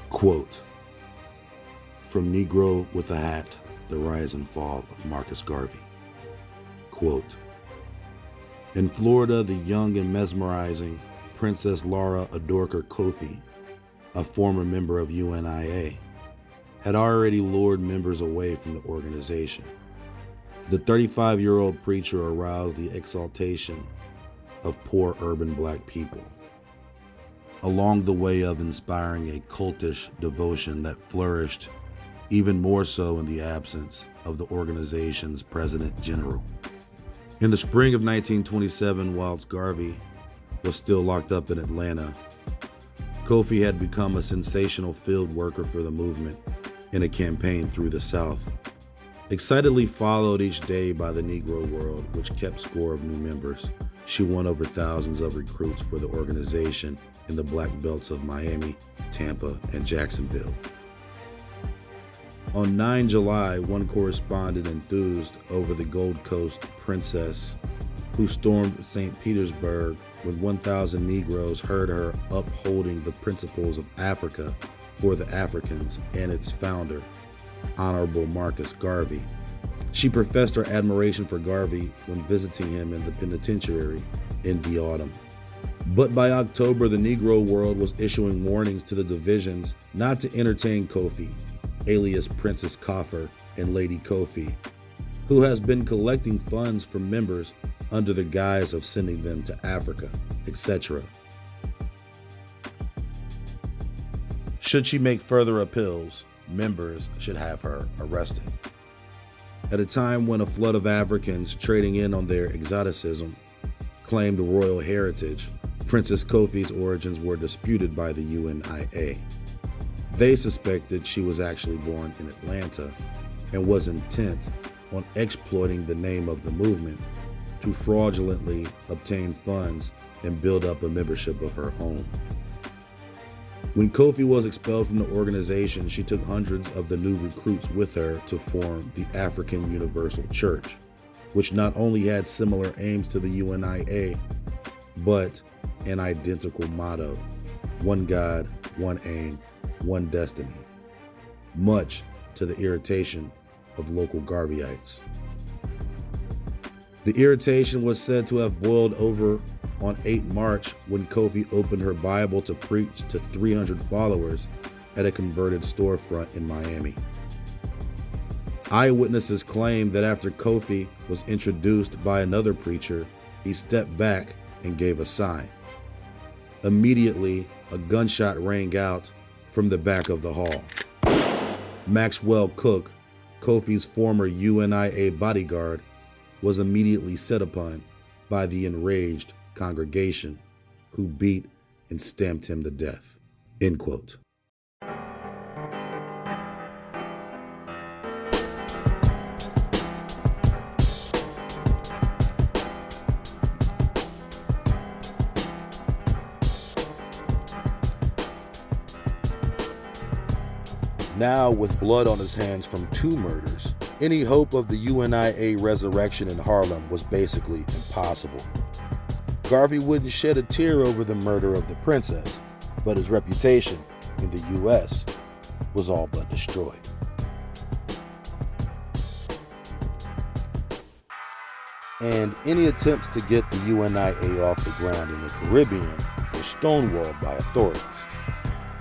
Quote, from Negro with a Hat, The Rise and Fall of Marcus Garvey. Quote, in Florida, the young and mesmerizing Princess Laura Adorker Kofi, a former member of UNIA, had already lured members away from the organization. The 35-year-old preacher aroused the exaltation of poor urban black people, along the way of inspiring a cultish devotion that flourished even more so in the absence of the organization's president general. In the spring of 1927, whilst Garvey was still locked up in Atlanta, Kofi had become a sensational field worker for the movement in a campaign through the South. Excitedly followed each day by the Negro world, which kept score of new members, she won over thousands of recruits for the organization in the black belts of Miami, Tampa, and Jacksonville. On 9 July, one correspondent enthused over the Gold Coast princess who stormed St. Petersburg when 1,000 Negroes heard her upholding the principles of Africa for the Africans and its founder, Honorable Marcus Garvey. She professed her admiration for Garvey when visiting him in the penitentiary in the autumn. But by October, the Negro world was issuing warnings to the divisions not to entertain Kofi, alias Princess Coffer and Lady Kofi, who has been collecting funds from members under the guise of sending them to Africa, etc. Should she make further appeals, members should have her arrested. At a time when a flood of Africans trading in on their exoticism claimed royal heritage, Princess Kofi's origins were disputed by the UNIA. They suspected she was actually born in Atlanta and was intent on exploiting the name of the movement to fraudulently obtain funds and build up a membership of her own. When Kofi was expelled from the organization, she took hundreds of the new recruits with her to form the African Universal Church, which not only had similar aims to the UNIA, but an identical motto: one God, one aim, one destiny, much to the irritation of local Garveyites. The irritation was said to have boiled over on 8 March when Kofi opened her Bible to preach to 300 followers at a converted storefront in Miami. Eyewitnesses claim that after Kofi was introduced by another preacher, he stepped back and gave a sign. Immediately, a gunshot rang out from the back of the hall. Maxwell Cook, Kofi's former UNIA bodyguard, was immediately set upon by the enraged congregation, who beat and stamped him to death. End quote. Now, with blood on his hands from 2 murders, any hope of the UNIA resurrection in Harlem was basically impossible. Garvey wouldn't shed a tear over the murder of the princess, but his reputation in the U.S. was all but destroyed. And any attempts to get the UNIA off the ground in the Caribbean were stonewalled by authorities.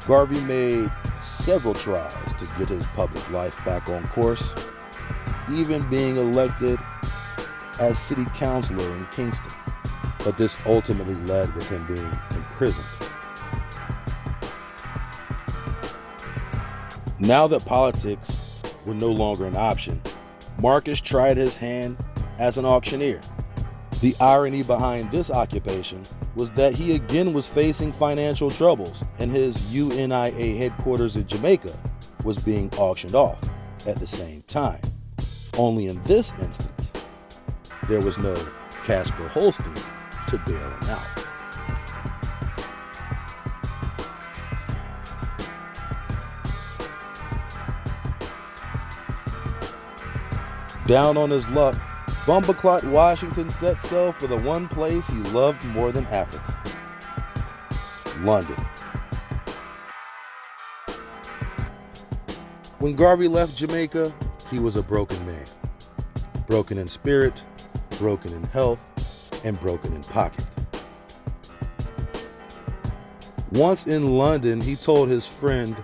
Garvey made several tries to get his public life back on course, even being elected as city councilor in Kingston, but this ultimately led with him being imprisoned. Now that politics were no longer an option, Marcus tried his hand as an auctioneer. The irony behind this occupation was that he again was facing financial troubles, and his UNIA headquarters in Jamaica was being auctioned off at the same time. Only in this instance, there was no Casper Holstein to bail him out. Down on his luck, Bumbleclot Washington set sail for the one place he loved more than Africa: London. When Garvey left Jamaica, he was a broken man. Broken in spirit, broken in health, and broken in pocket. Once in London, he told his friend,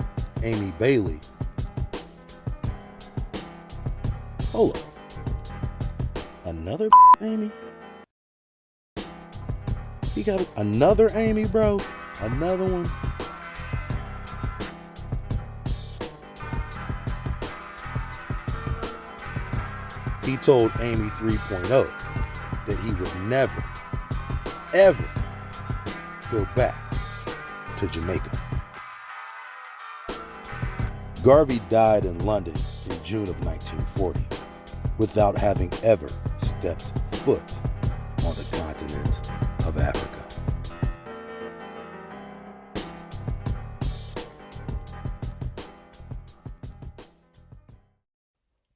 Amy Bailey, "Hold up. Another Amy? He got another Amy, bro? Another one?" He told Amy 3.0 that he would never, ever go back to Jamaica. Garvey died in London in June of 1940 without having ever stepped foot on the continent of Africa.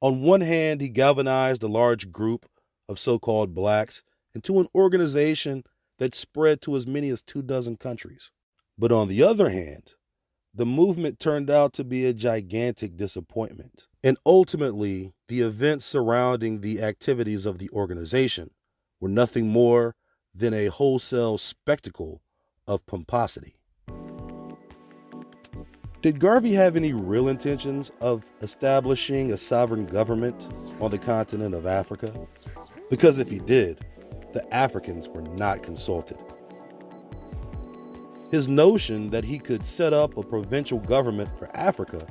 On one hand, he galvanized a large group of so-called blacks into an organization that spread to as many as 24 countries. But on the other hand, the movement turned out to be a gigantic disappointment. And ultimately, the events surrounding the activities of the organization were nothing more than a wholesale spectacle of pomposity. Did Garvey have any real intentions of establishing a sovereign government on the continent of Africa? Because if he did, the Africans were not consulted. His notion that he could set up a provincial government for Africa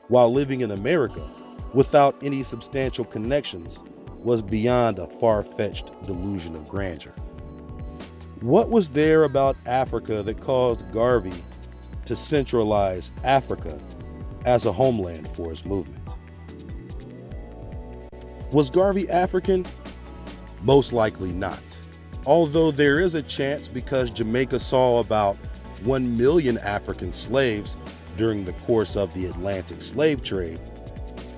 while living in America without any substantial connections was beyond a far-fetched delusion of grandeur. What was there about Africa that caused Garvey to centralize Africa as a homeland for his movement? Was Garvey African? Most likely not. Although there is a chance because Jamaica saw about 1 million African slaves during the course of the Atlantic slave trade,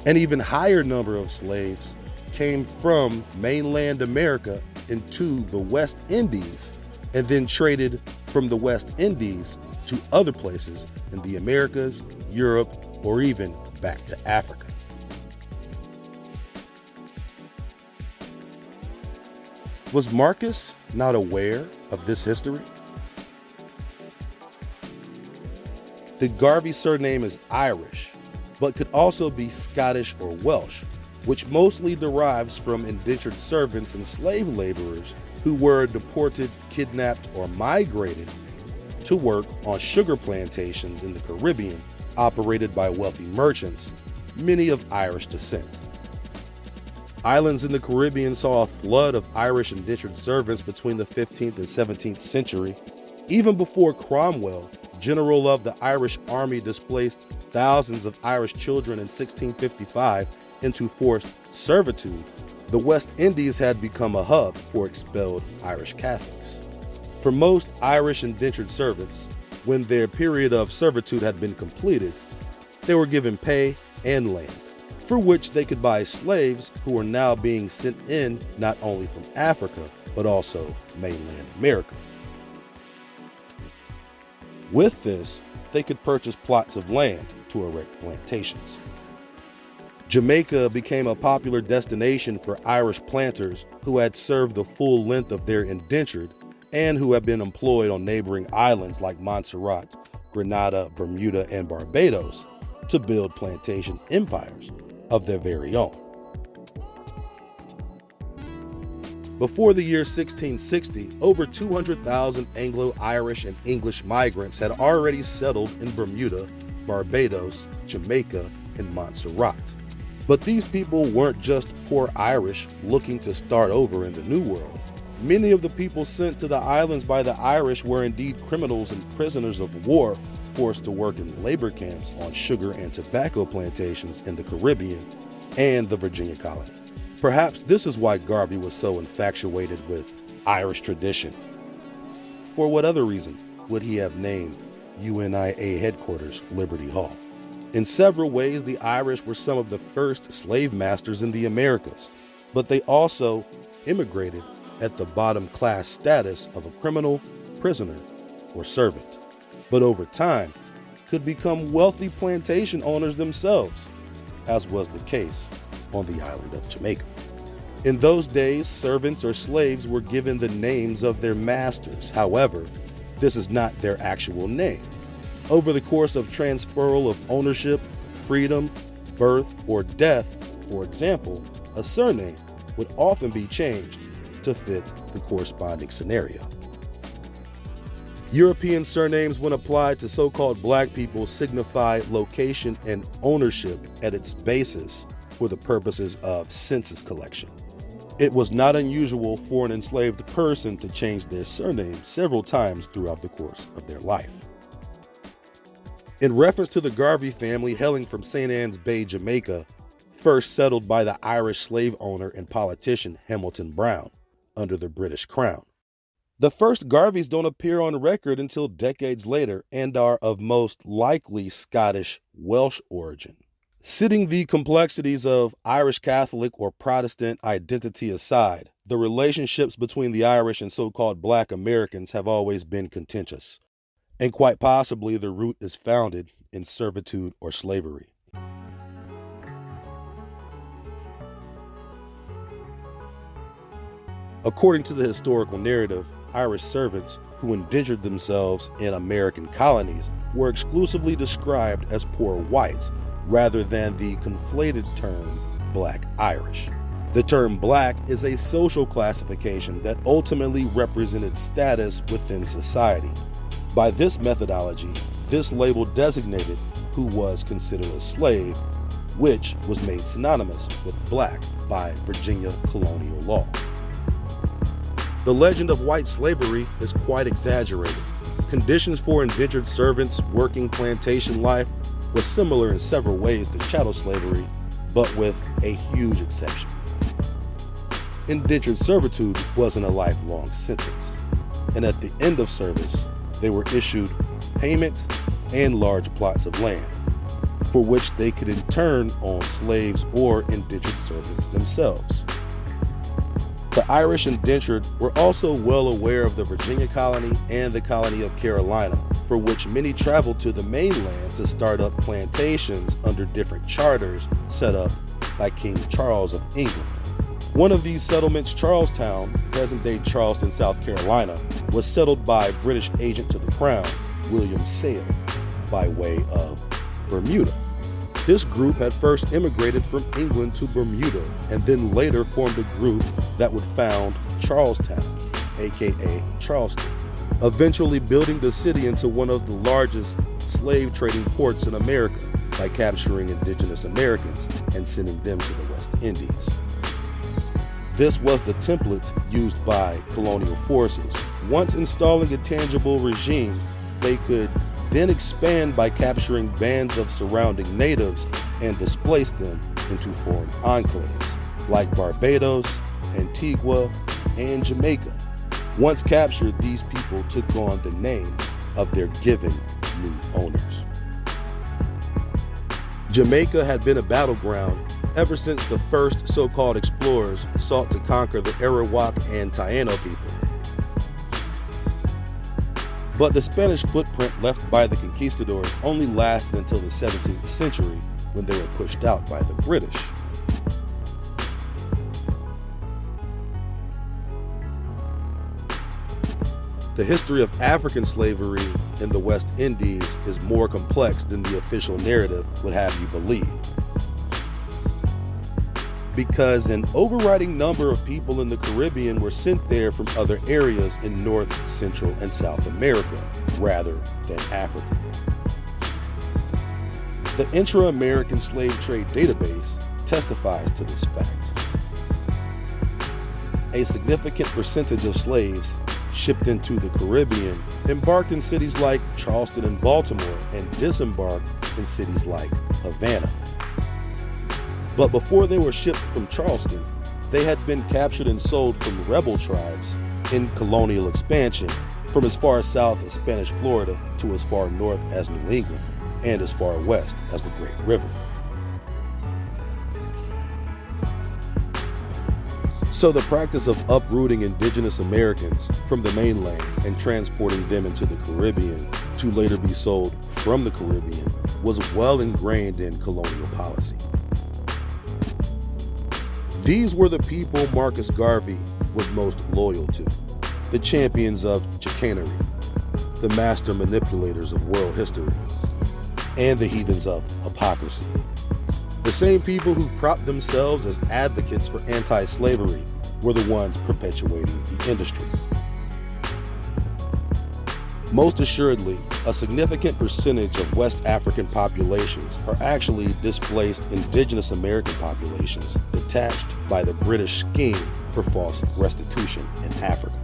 an even higher number of slaves came from mainland America into the West Indies and then traded from the West Indies to other places in the Americas, Europe, or even back to Africa. Was Marcus not aware of this history? The Garvey surname is Irish, but could also be Scottish or Welsh, which mostly derives from indentured servants and slave laborers who were deported, kidnapped, or migrated to work on sugar plantations in the Caribbean operated by wealthy merchants, many of Irish descent. Islands in the Caribbean saw a flood of Irish indentured servants between the 15th and 17th century. Even before Cromwell, general of the Irish army, displaced thousands of Irish children in 1655 into forced servitude, the West Indies had become a hub for expelled Irish Catholics. For most Irish indentured servants, when their period of servitude had been completed, they were given pay and land, for which they could buy slaves who were now being sent in not only from Africa, but also mainland America. With this, they could purchase plots of land to erect plantations. Jamaica became a popular destination for Irish planters who had served the full length of their indentured and who had been employed on neighboring islands like Montserrat, Grenada, Bermuda, and Barbados to build plantation empires of their very own. Before the year 1660, over 200,000 Anglo-Irish and English migrants had already settled in Bermuda, Barbados, Jamaica, and Montserrat. But these people weren't just poor Irish looking to start over in the New World. Many of the people sent to the islands by the Irish were indeed criminals and prisoners of war forced to work in labor camps on sugar and tobacco plantations in the Caribbean and the Virginia colony. Perhaps this is why Garvey was so infatuated with Irish tradition. For what other reason would he have named UNIA headquarters Liberty Hall? In several ways, the Irish were some of the first slave masters in the Americas, but they also immigrated at the bottom class status of a criminal, prisoner, or servant, but over time could become wealthy plantation owners themselves, as was the case on the island of Jamaica. In those days, servants or slaves were given the names of their masters. However, this is not their actual name. Over the course of transferal of ownership, freedom, birth, or death, for example, a surname would often be changed to fit the corresponding scenario. European surnames, when applied to so-called black people, signify location and ownership at its basis for the purposes of census collection. It was not unusual for an enslaved person to change their surname several times throughout the course of their life. In reference to the Garvey family hailing from St. Ann's Bay, Jamaica, first settled by the Irish slave owner and politician Hamilton Brown under the British Crown. The first Garveys don't appear on record until decades later and are of most likely Scottish Welsh origin. Setting the complexities of Irish Catholic or Protestant identity aside, the relationships between the Irish and so-called Black Americans have always been contentious, and quite possibly the root is founded in servitude or slavery. According to the historical narrative, Irish servants who indentured themselves in American colonies were exclusively described as poor whites rather than the conflated term Black Irish. The term Black is a social classification that ultimately represented status within society. By this methodology, this label designated who was considered a slave, which was made synonymous with black by Virginia colonial law. The legend of white slavery is quite exaggerated. Conditions for indentured servants working plantation life was similar in several ways to chattel slavery, but with a huge exception. Indentured servitude wasn't a lifelong sentence, and at the end of service, they were issued payment and large plots of land, for which they could in turn own slaves or indentured servants themselves. The Irish indentured were also well aware of the Virginia colony and the colony of Carolina, for which many traveled to the mainland to start up plantations under different charters set up by King Charles of England. One of these settlements, Charlestown, present-day Charleston, South Carolina, was settled by British agent to the Crown, William Sale, by way of Bermuda. This group had first immigrated from England to Bermuda and then later formed a group that would found Charlestown, aka Charleston, eventually building the city into one of the largest slave trading ports in America by capturing indigenous Americans and sending them to the West Indies. This was the template used by colonial forces. Once installing a tangible regime, they could then expand by capturing bands of surrounding natives and displace them into foreign enclaves like Barbados, Antigua, and Jamaica. Once captured, these people took on the names of their given new owners. Jamaica had been a battleground ever since the first so-called explorers sought to conquer the Arawak and Taino people. But the Spanish footprint left by the conquistadors only lasted until the 17th century, when they were pushed out by the British. The history of African slavery in the West Indies is more complex than the official narrative would have you believe, because an overriding number of people in the Caribbean were sent there from other areas in North, Central, and South America, rather than Africa. The Intra-American Slave Trade Database testifies to this fact. A significant percentage of slaves shipped into the Caribbean embarked in cities like Charleston and Baltimore and disembarked in cities like Havana. But before they were shipped from Charleston, they had been captured and sold from rebel tribes in colonial expansion from as far south as Spanish Florida to as far north as New England and as far west as the Great River. So the practice of uprooting indigenous Americans from the mainland and transporting them into the Caribbean to later be sold from the Caribbean was well ingrained in colonial policy. These were the people Marcus Garvey was most loyal to, the champions of chicanery, the master manipulators of world history, and the heathens of hypocrisy. The same people who propped themselves as advocates for anti-slavery were the ones perpetuating the industry. Most assuredly, a significant percentage of West African populations are actually displaced indigenous American populations detached by the British scheme for false restitution in Africa.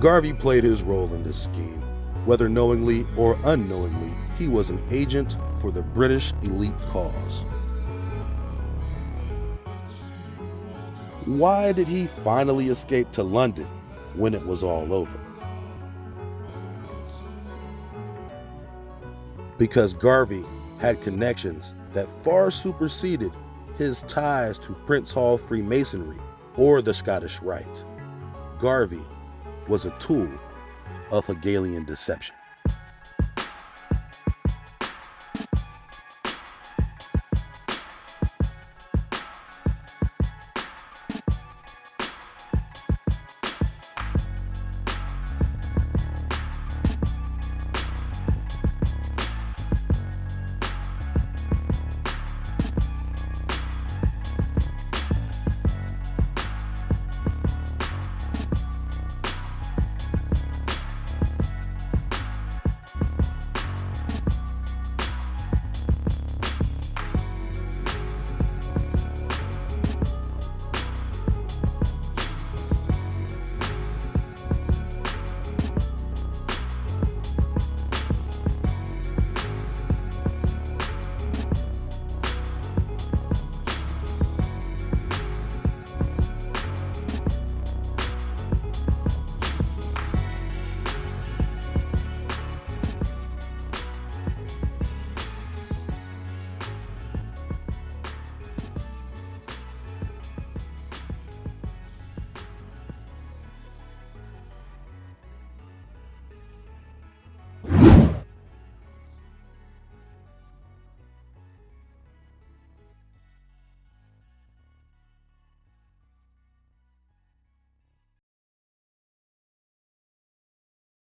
Garvey played his role in this scheme. Whether knowingly or unknowingly, he was an agent for the British elite cause. Why did he finally escape to London when it was all over? Because Garvey had connections that far superseded his ties to Prince Hall Freemasonry or the Scottish Rite. Garvey was a tool of Hegelian deception.